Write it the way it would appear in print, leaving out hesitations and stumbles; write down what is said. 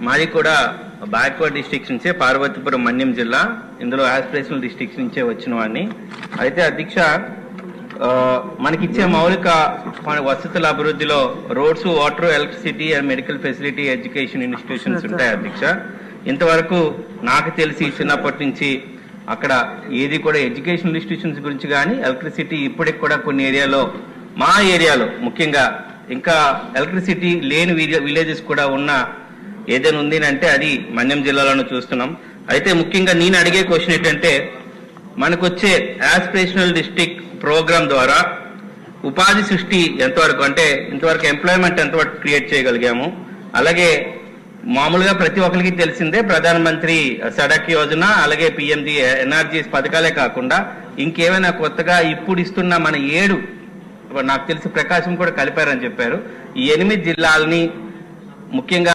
మాది కూడా backward districts నుంచే పార్వతీపురం మన్యం జిల్లా, ఇందులో ఆస్పిరేషనల్ డిస్ట్రిక్ట్స్ నుంచే వచ్చిన వాడిని. అయితే అధ్యక్ష, మనకిచ్చే మౌలిక వసతుల అభివృద్ధిలో roads, water, electricity and medical facility, education institutions ఉంటాయి అధ్యక్ష. ఇంతవరకు నాకు తెలిసి చిన్నప్పటి నుంచి అక్కడ ఏది కూడా ఎడ్యుకేషనల్ ఇన్స్టిట్యూషన్స్ గురించి కానీ, ఎలక్ట్రిసిటీ ఇప్పటికి కూడా కొన్ని ఏరియాలో, మా ఏరియాలో ముఖ్యంగా ఇంకా ఎలక్ట్రిసిటీ లేని విలేజెస్ కూడా ఉన్న ఏదైనా ఉంది అంటే అది మన్యం జిల్లాలోనే చూస్తున్నాం. అయితే ముఖ్యంగా నేను అడిగే క్వశ్చన్ ఏంటంటే, మనకు వచ్చే ఆస్పిరేషనల్ డిస్ట్రిక్ట్ ప్రోగ్రామ్ ద్వారా ఉపాధి సృష్టి ఎంతవరకు, అంటే ఇంతవరకు ఎంప్లాయ్మెంట్ ఎంతవరకు క్రియేట్ చేయగలిగాము? అలాగే మామూలుగా ప్రతి ఒక్కరికి తెలిసిందే ప్రధానమంత్రి సడక్ యోజన, అలాగే పిఎంజి ఎన్ఆర్జీఎస్ పథకాలే కాకుండా ఇంకేమైనా కొత్తగా ఇప్పుడు ఇస్తున్న మన 7, నాకు తెలిసి ప్రకాశం కూడా కలిపారని చెప్పారు, ఈ 8 జిల్లాలని ముఖ్యంగా